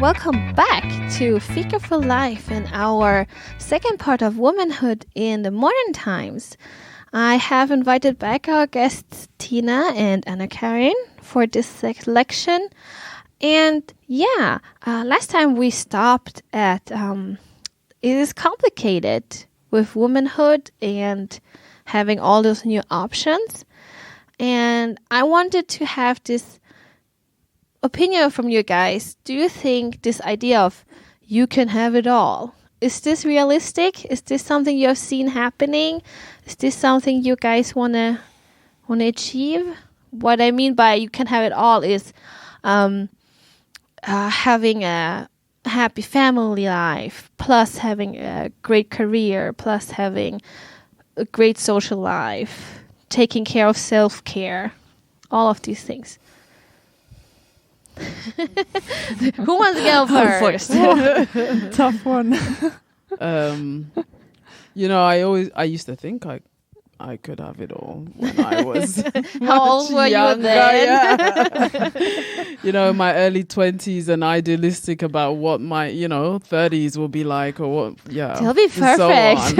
welcome back to Figure for Life and our second part of Womanhood in the modern times. I have invited back our guests Tina and Karin for this selection. And last time we stopped at it is complicated with womanhood and having all those new options. And I wanted to have this opinion from you guys. Do you think this idea of you can have it all, is this realistic? Is this something you have seen happening? Is this something you guys wanna achieve? What I mean by you can have it all is having a happy family life, plus having a great career, plus having a great social life, taking care of self-care, all of these things. Who wants to go first? Tough one. I used to think I could have it all when I was How old were you then? In my early 20s and idealistic about what my 30s will be like, or what They'll be perfect.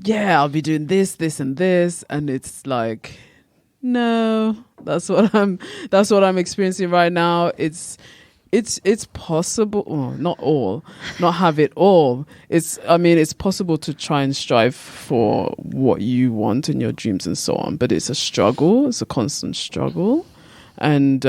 So I'll be doing this and this, and it's like, no, that's what I'm experiencing right now. It's possible, not have it all. It's possible to try and strive for what you want in your dreams and so on, but it's a struggle. It's a constant struggle, and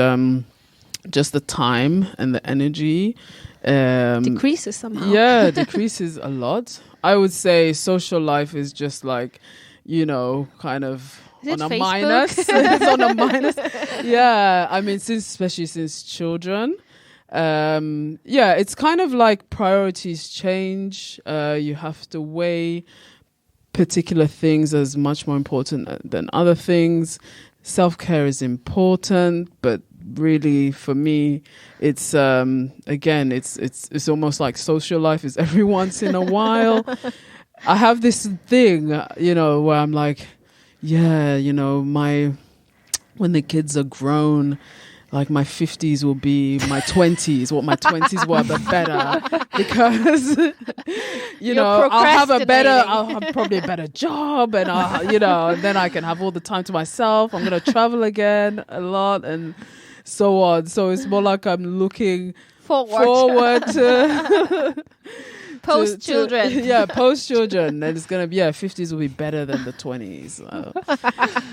just the time and the energy decreases somehow. Yeah, decreases a lot. I would say social life is just like, kind of on a minus. It's on a minus. Yeah, especially since children. It's kind of like priorities change. You have to weigh particular things as much more important than other things. Self-care is important, but really for me, it's it's almost like social life is every once in a while. I have this thing, where I'm like, when the kids are grown, like my 50s will be my 20s, what my 20s were, but better, because I'll have probably a better job, and and then I can have all the time to myself. I'm going to travel again a lot and so on. So it's more like I'm looking forward to post children. Post children. And it's going to be, 50s will be better than the 20s.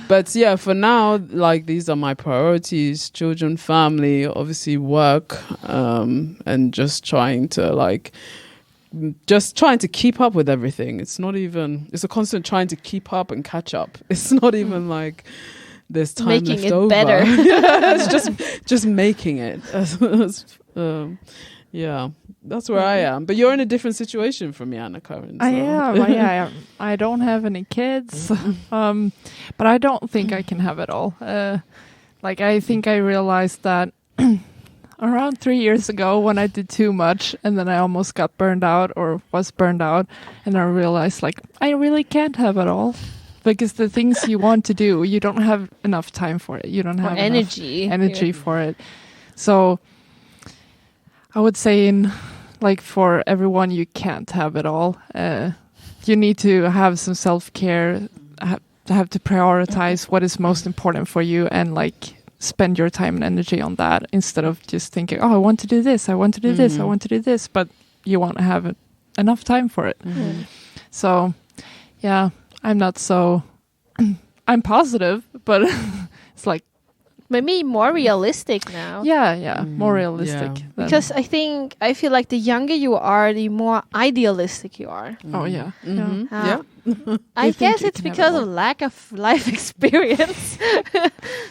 But for now, like, these are my priorities: children, family, obviously work, and just trying to keep up with everything. It's a constant trying to keep up and catch up. It's not even like there's time making left it over. Better. It's just making it. That's where I am. But you're in a different situation from me, Karin. So. I am. I don't have any kids, but I don't think I can have it all. I think I realized that around 3 years ago when I did too much, and then I almost got burned out or was burned out, and I realized I really can't have it all. Because the things you want to do, you don't have enough time for it. You don't have energy for it. So I would say for everyone, you can't have it all. You need to have some self-care, have to prioritize what is most important for you, and spend your time and energy on that, instead of just thinking, I want to do this, I want to do this, I want to do this, but you won't have enough time for it. Mm-hmm. So, I'm not so... I'm positive, but it's maybe more realistic now. More realistic. Yeah. Because I feel like the younger you are, the more idealistic you are. Oh, yeah. Mm-hmm. I guess it's because of lack of life experience.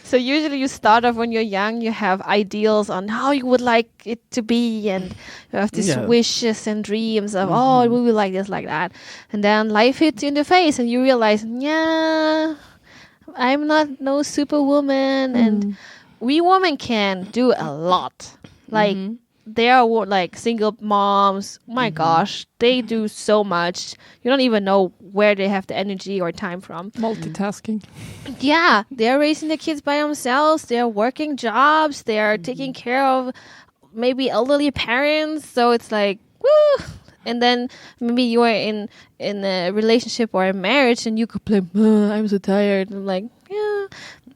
So usually you start off when you're young, you have ideals on how you would like it to be, and you have these wishes and dreams of, it will be like this, like that. And then life hits you in the face and you realize, I'm not no superwoman, and we women can do a lot. They are single moms. My gosh, they do so much. You don't even know where they have the energy or time from. Multitasking. Yeah, they're raising the kids by themselves. They're working jobs. They're taking care of maybe elderly parents, so it's like, woo. And then maybe you are in a relationship or a marriage and you complain, I'm so tired. And I'm like, yeah,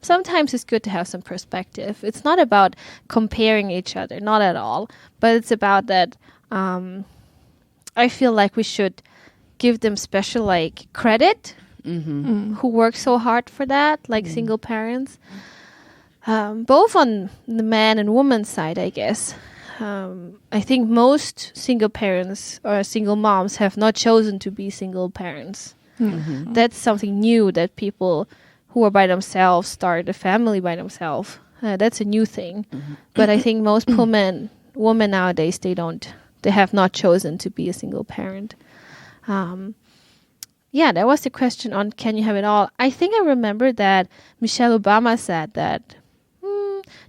sometimes it's good to have some perspective. It's not about comparing each other, not at all. But it's about that I feel like we should give them special like credit who work so hard for that, like single parents. Both on the man and woman side, I guess. I think most single parents or single moms have not chosen to be single parents. That's something new, that people who are by themselves start a family by themselves. That's a new thing. But I think most women nowadays, they have not chosen to be a single parent. That was the question on can you have it all. I think I remember that Michelle Obama said that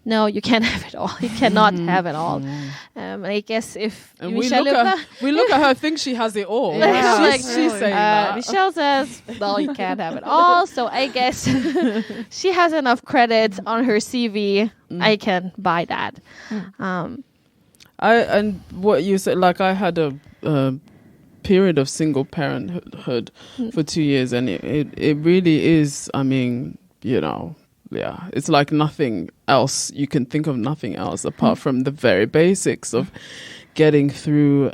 no, you can't have it all. You cannot have it all. I guess if and Michelle we look at her, think she has it all. Yeah. She's saying that. Michelle says, well, you can't have it all. So I guess she has enough credit on her CV. I can buy that. And what you said, like I had a period of single parenthood for 2 years, and it really is. I mean, yeah, it's like nothing else. You can think of nothing else apart from the very basics of getting through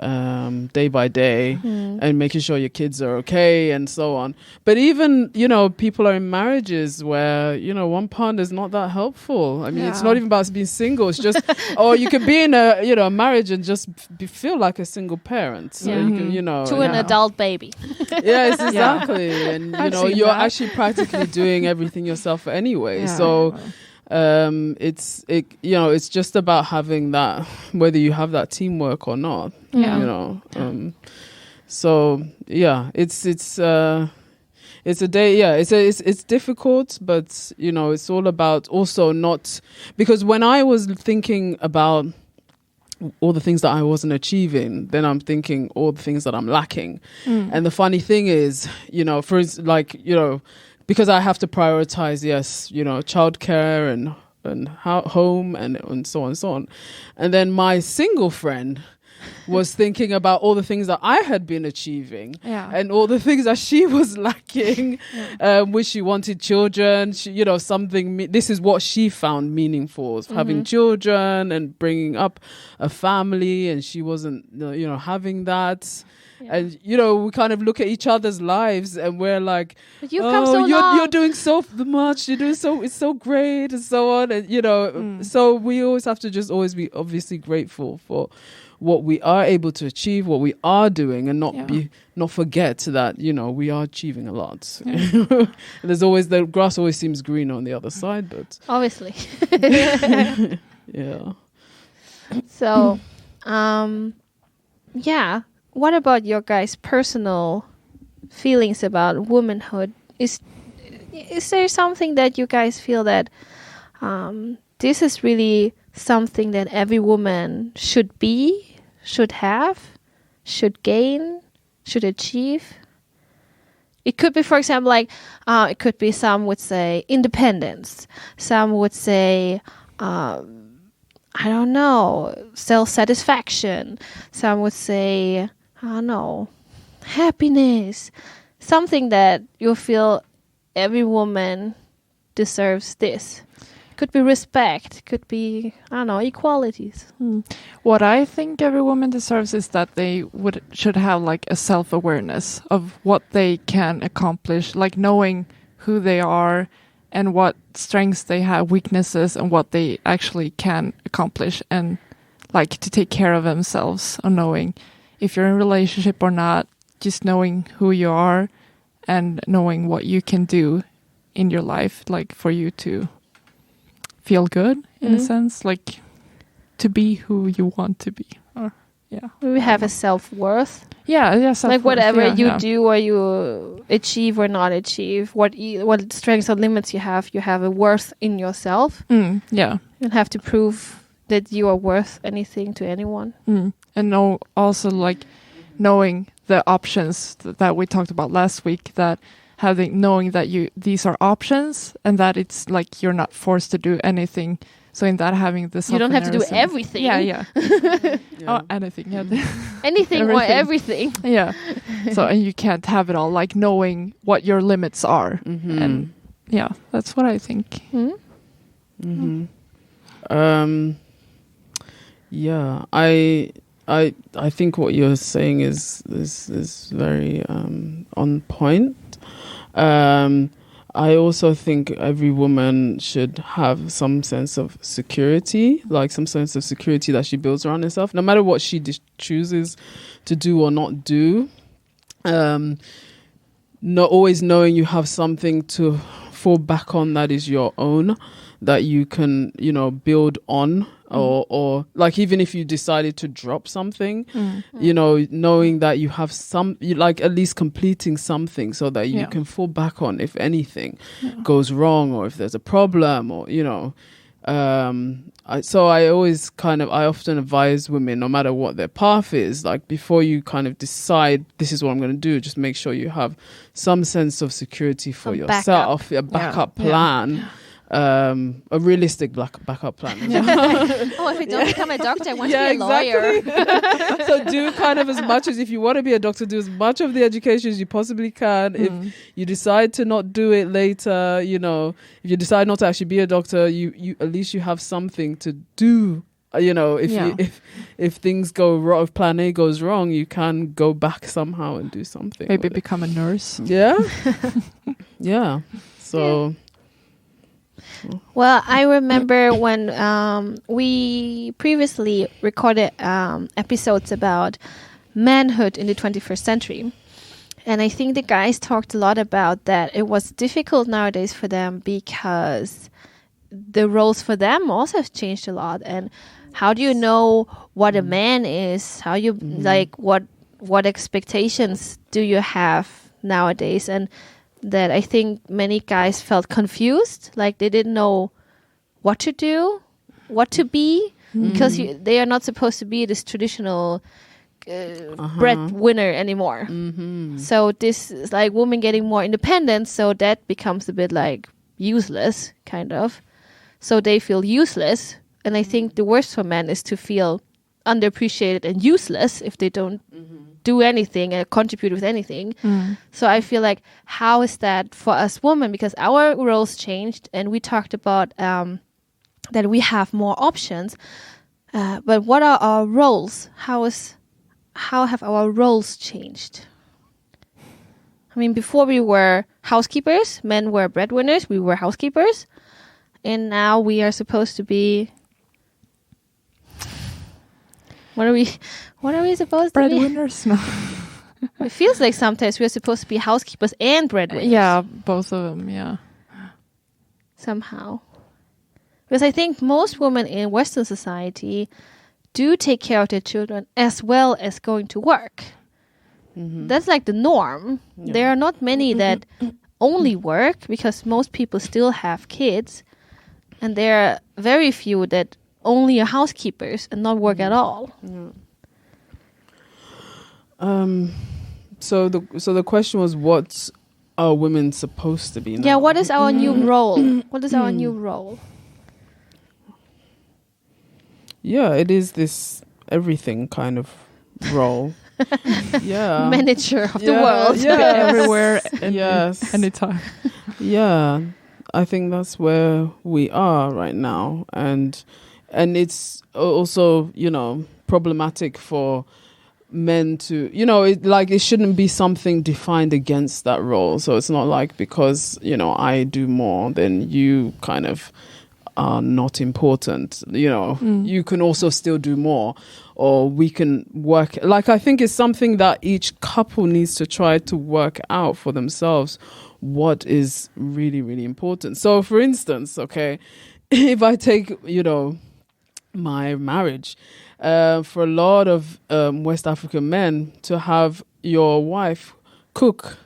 day by day and making sure your kids are okay and so on. But even, people are in marriages where, one partner is not that helpful. I mean, it's not even about being single. It's just, or you could be in a marriage and just feel like a single parent. So you can, to an adult baby. Yes, exactly. And, you're actually practically doing everything yourself anyway. Yeah. So it's just about having that, whether you have that teamwork or not. So yeah, it's a day. Yeah, it's difficult, but it's all about also not, because when I was thinking about all the things that I wasn't achieving, then I'm thinking all the things that I'm lacking. And the funny thing is, for instance, because I have to prioritize, childcare and home and so on and so on. And then my single friend was thinking about all the things that I had been achieving and all the things that she was lacking, which she wanted children, this is what she found meaningful, having children and bringing up a family, and she wasn't, having that. Yeah. And we kind of look at each other's lives and we're like, you're doing so much, you're doing it's so great and so on, and so we always have to just always be obviously grateful for what we are able to achieve, what we are doing, and not forget that we are achieving a lot. There's always, the grass always seems greener on the other side, but obviously. Yeah. So what about your guys' personal feelings about womanhood? Is there something that you guys feel that this is really something that every woman should be, should have, should gain, should achieve? It could be, for example, it could be, some would say independence. Some would say, I don't know, self-satisfaction. Some would say, I don't know, happiness. Something that you feel every woman deserves this. Could be respect. Could be, I don't know, equalities. What I think every woman deserves is that they should have like a self-awareness of what they can accomplish, like knowing who they are and what strengths they have, weaknesses, and what they actually can accomplish, and like to take care of themselves, or knowing if you're in a relationship or not, just knowing who you are and knowing what you can do in your life, like for you to feel good in a sense, like to be who you want to be. Or we have a self-worth. Self-worth, like whatever you do or you achieve or not achieve, what strengths or limits you have a worth in yourself. You don't have to prove that you are worth anything to anyone. And also like knowing the options that we talked about last week, that knowing that these are options, and that it's like you're not forced to do anything So in that, having this, you don't have to do everything. Yeah. Oh, anything. Yeah. Anything or everything. Yeah. So, and you can't have it all, like knowing what your limits are. And yeah, that's what I think. Yeah, I think what you're saying is very on point. I also think every woman should have some sense of security, like some sense of security that she builds around herself, no matter what she chooses to do or not do. Not always knowing you have something to fall back on that is your own, that you can, build on, or like even if you decided to drop something, knowing that you have like at least completing something so that you can fall back on if anything goes wrong, or if there's a problem, or I often advise women, no matter what their path is, like before you kind of decide this is what I'm going to do, just make sure you have some sense of security for yourself, a backup plan. A realistic backup plan. If you don't become a doctor, I want to be a lawyer. So do kind of as much as, if you want to be a doctor, do as much of the education as you possibly can. If you decide to not do it later, if you decide not to actually be a doctor, you at least you have something to do. If things go wrong, if plan A goes wrong, you can go back somehow and do something. Maybe become a nurse. Yeah. Yeah. So. Well, I remember when we previously recorded episodes about manhood in the 21st century. And I think the guys talked a lot about that. It was difficult nowadays for them because the roles for them also have changed a lot. And how do you know what a man is? How you like what expectations do you have nowadays? And that I think many guys felt confused, like they didn't know what to do, what to be, because they are not supposed to be this traditional breadwinner anymore. So this is like women getting more independent, so that becomes a bit like useless, kind of. So they feel useless, and I think the worst for men is to feel underappreciated and useless if they don't do anything and contribute with anything. So I feel like, how is that for us women? Because our roles changed, and we talked about that we have more options. But what are our roles? How have our roles changed? I mean, before we were housekeepers, men were breadwinners, we were housekeepers, and now we are supposed to be. What are we supposed to be? Breadwinners? No. It feels like sometimes we're supposed to be housekeepers and breadwinners. Yeah, both of them, yeah. Somehow. Because I think most women in Western society do take care of their children as well as going to work. That's like the norm. Yeah. There are not many that only work, because most people still have kids. And there are very few that only are housekeepers and not work at all. So the question was, what are women supposed to be now? Yeah, what is our new role? What is our new role? Yeah, it is this everything kind of role. Yeah. Manager of the world. Yeah, everywhere and anytime. Yeah. I think that's where we are right now, and it's also, problematic for men to, it shouldn't be something defined against that role. So it's not like, because, I do more, then you kind of are not important. You can also still do more, or we can work. Like, I think it's something that each couple needs to try to work out for themselves, what is really, really important. So for instance, okay, if I take, my marriage, for a lot of West African men, to have your wife cook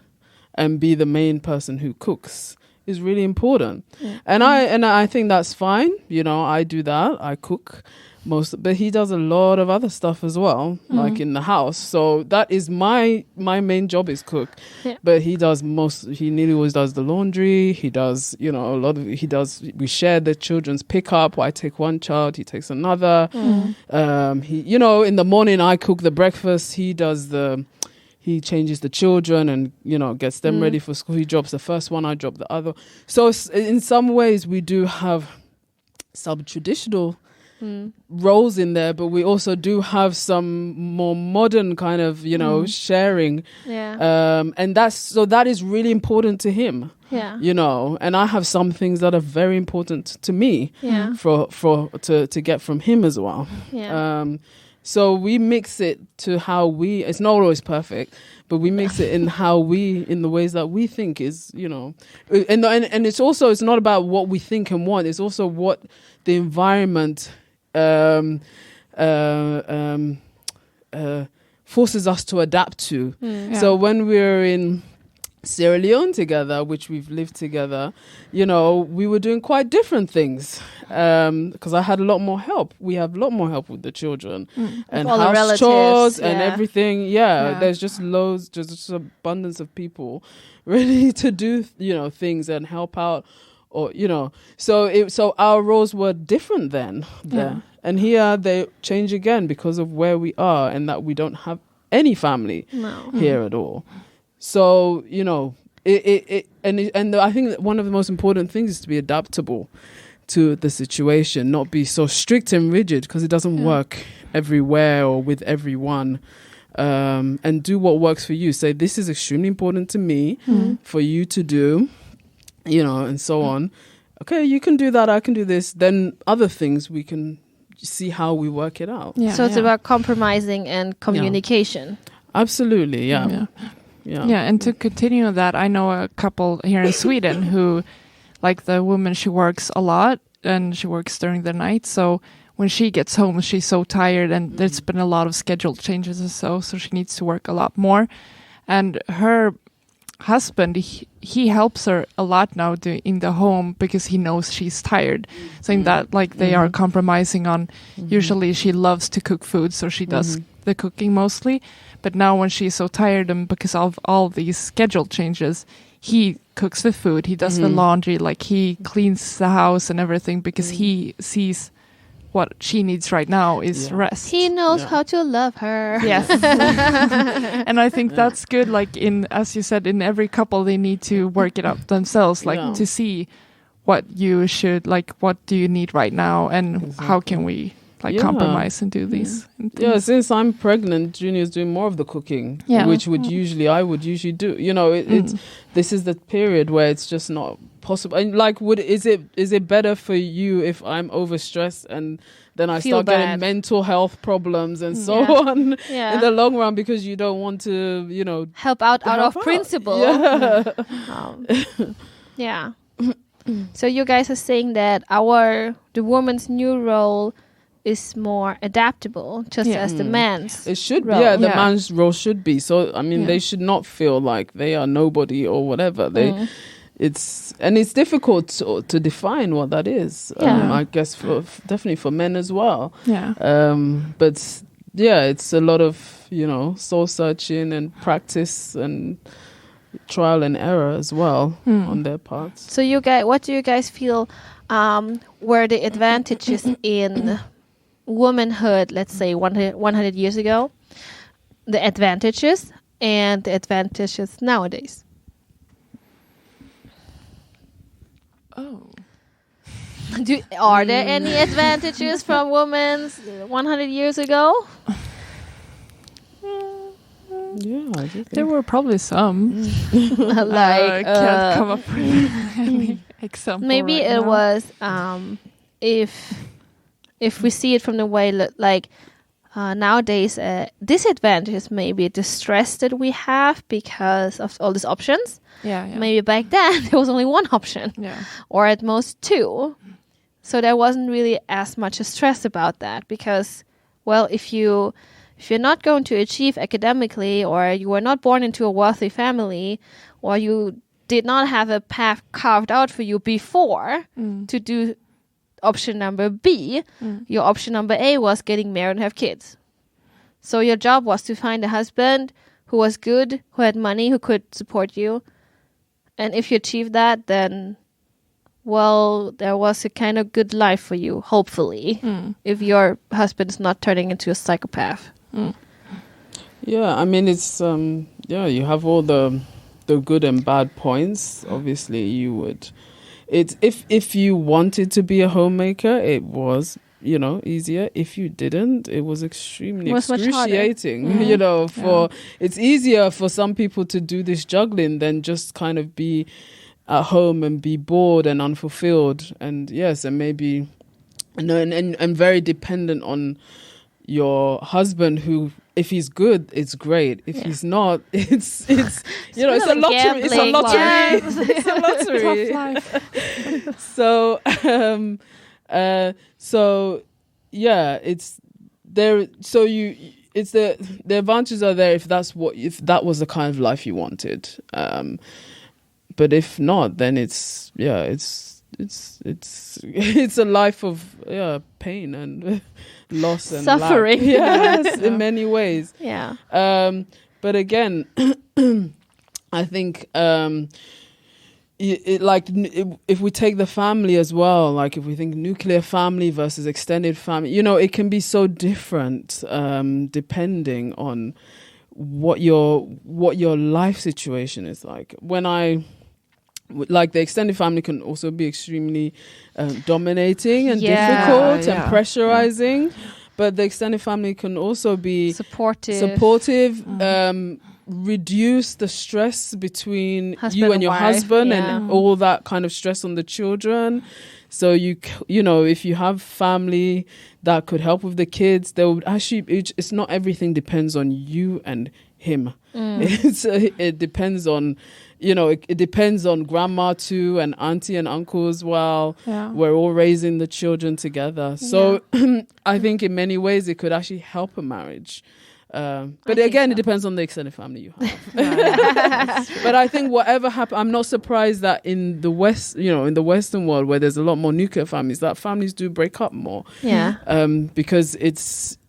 and be the main person who cooks is really important. And I think that's fine. I do that. I cook but he does a lot of other stuff as well, like in the house. So that is my main job is cook. Yeah. But he nearly always does the laundry. He does, we share the children's pickup. I take one child, he takes another. He, in the morning I cook the breakfast. He changes the children and, gets them ready for school. He drops the first one, I drop the other. So in some ways we do have some traditional roles in there, but we also do have some more modern kind of, sharing. Yeah. And that is really important to him. Yeah. And I have some things that are very important to me to get from him as well. Yeah. So we mix it to how it's not always perfect, but we mix it in in the ways that we think is, and it's not about what we think and want. It's also what the environment forces us to adapt to. So when we're in Sierra Leone together, which we've lived together, we were doing quite different things because I had a lot more help. We have a lot more help with the children and house chores and everything. Yeah, there's just abundance of people ready to do things and help out. Or so our roles were different then. And here they change again because of where we are and that we don't have any family here at all. So and I think that one of the most important things is to be adaptable to the situation, not be so strict and rigid because it doesn't work everywhere or with everyone. And do what works for you. Say this is extremely important to me for you to do. And so on. Okay, you can do that, I can do this. Then other things, we can see how we work it out. Yeah, so it's about compromising and communication. Yeah. Absolutely, yeah. And to continue that, I know a couple here in Sweden who, like the woman, she works a lot and she works during the night. So when she gets home, she's so tired and there's been a lot of schedule changes and so she needs to work a lot more. And her husband, he helps her a lot now in the home because he knows she's tired, saying that like they are compromising on usually she loves to cook food, so she does the cooking mostly, but now when she's so tired and because of all these schedule changes, he cooks the food, he does the laundry, like he cleans the house and everything because he sees what she needs right now is rest. He knows how to love her. Yes. And I think that's good. Like as you said, in every couple, they need to work it out themselves, like to see what you should, like, what do you need right now and how can we compromise and do these. Yeah, since I'm pregnant, Junior's doing more of the cooking, which I would usually do. It's this is the period where it's just not possible. And like, is it better for you if I'm overstressed and then I start getting mental health problems and so on in the long run because you don't want to, help out of principle. Yeah. So you guys are saying that the woman's new role is more adaptable, just as the man's. It should role. be. Yeah, the man's role should be. So I mean, they should not feel like they are nobody or whatever. It's difficult to define what that is. I guess definitely for men as well. Yeah. But it's a lot of soul searching and practice and trial and error as well on their parts. So what do you guys feel were the advantages in womanhood, let's say 100 years ago, the advantages and the advantages nowadays? Are there any advantages from women 100 years ago? Yeah, I do think there were probably some. I can't come up with any example. Maybe right it now. was if we see it from the way nowadays, disadvantage is maybe the stress that we have because of all these options. Yeah. Maybe back then there was only one option, or at most two. So there wasn't really as much stress about that because, well, if you're not going to achieve academically, or you were not born into a wealthy family, or you did not have a path carved out for you before to do option number B, your option number A was getting married and have kids. So your job was to find a husband who was good, who had money, who could support you. And if you achieved that, then, well, there was a kind of good life for you, hopefully, if your husband is not turning into a psychopath. Yeah, I mean, it's, you have all the good and bad points. Obviously, you would. It's if you wanted to be a homemaker, it was, easier. If you didn't, it was extremely excruciating. It's easier for some people to do this juggling than just kind of be at home and be bored and unfulfilled. And yes, and maybe, and very dependent on your husband who, if he's good, it's great. If he's not, it's it's a lottery. It's a lottery. It's a lottery. Tough life. It's there. So it's the advantages are there if that was the kind of life you wanted. But if not, then it's a life of pain and loss and suffering. Yes, in many ways. Yeah. But again, I think if we take the family as well, like if we think nuclear family versus extended family, it can be so different depending on what your life situation is like. Like the extended family can also be extremely dominating and difficult and pressurizing, but the extended family can also be supportive, reduce the stress between you and your husband and all that kind of stress on the children. So if you have family that could help with the kids, they would actually. It's not everything depends on you and him. It depends on. It depends on grandma too and auntie and uncle as well. Yeah. We're all raising the children together. So I think in many ways it could actually help a marriage. But again, it depends on the extended family you have. But I think whatever happens, I'm not surprised that in the West, in the Western world where there's a lot more nuclear families, that families do break up more. Yeah. Because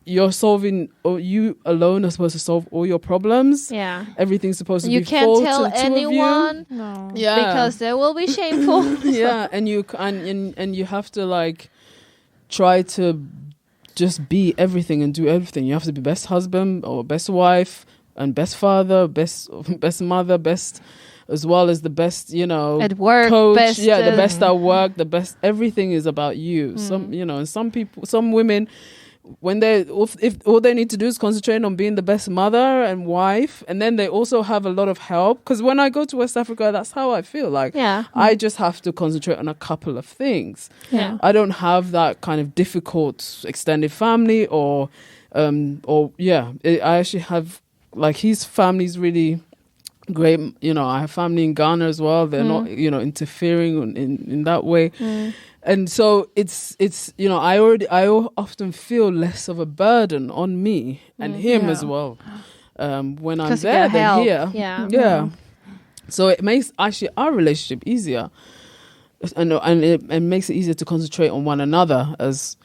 you're solving, or you alone are supposed to solve all your problems. Yeah. Everything's supposed to be full to the two of you. You can't tell anyone. No. Yeah. Because they will be shameful. Yeah. And you have to try to just be everything and do everything. You have to be best husband or best wife and best father, best mother, best, as well as the best, at work, coach. The best at work, the best. Everything is about you. And some women, when if all they need to do is concentrate on being the best mother and wife, and then they also have a lot of help. Because when I go to West Africa, that's how I feel. I just have to concentrate on a couple of things. Yeah. I don't have that kind of difficult extended family I actually have, his family's really great. I have family in Ghana as well. They're not, interfering in that way. And so it's I often feel less of a burden on me and him as well. When I'm there than here. Yeah. So it makes actually our relationship easier, and it makes it easier to concentrate on one another as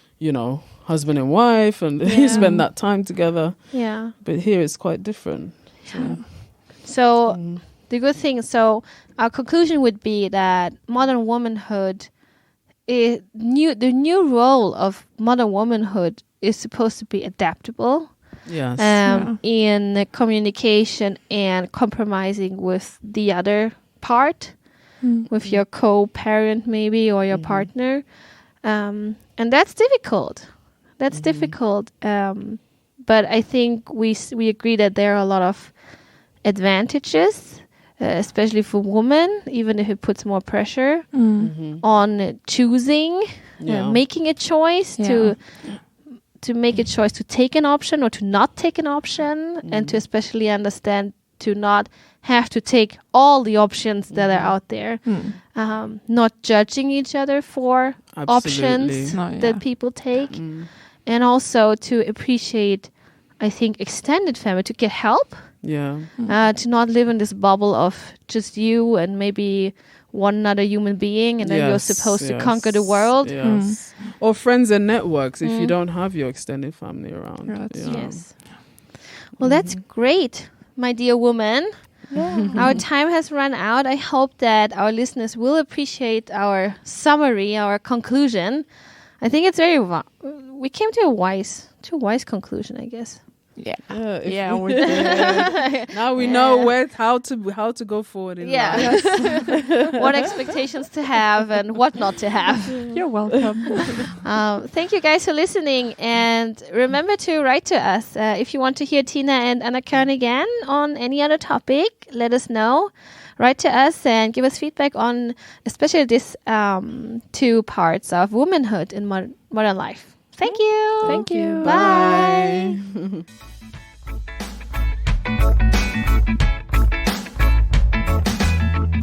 husband and wife, and you spend that time together. Yeah. But here it's quite different. So the good thing. So our conclusion would be that modern womanhood. The new role of modern womanhood is supposed to be adaptable. Yes. In communication and compromising with the other part, with your co-parent maybe or your partner, and that's difficult. Difficult. But I think we agree that there are a lot of advantages. Especially for women, even if it puts more pressure on choosing, making a choice, to make a choice to take an option or to not take an option, and to especially understand to not have to take all the options that are out there, not judging each other for options that people take, and also to appreciate, I think, extended family, to get help Yeah. To not live in this bubble of just you and maybe one other human being, and then you're supposed to conquer the world. Yes. Or friends and networks if you don't have your extended family around. Yes. Well, that's great, my dear woman. Our time has run out. I hope that our listeners will appreciate our summary, our conclusion. I think it's we came to a wise conclusion, I guess. Yeah, we did. Now we know how to go forward in life. What expectations to have and what not to have. You're welcome. Thank you guys for listening, and remember to write to us if you want to hear Tina and Anna-Karin again on any other topic. Let us know. Write to us and give us feedback on especially these 2 parts of womanhood in modern life. Thank you. Thank you. Bye.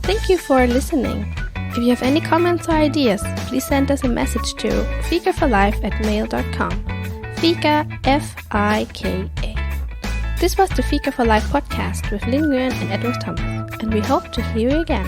Thank you for listening. If you have any comments or ideas, please send us a message to fikaforlife@mail.com. Fika, F-I-K-A. This was the Fika for Life podcast with Linh Nguyen and Edward Thomas, and we hope to hear you again.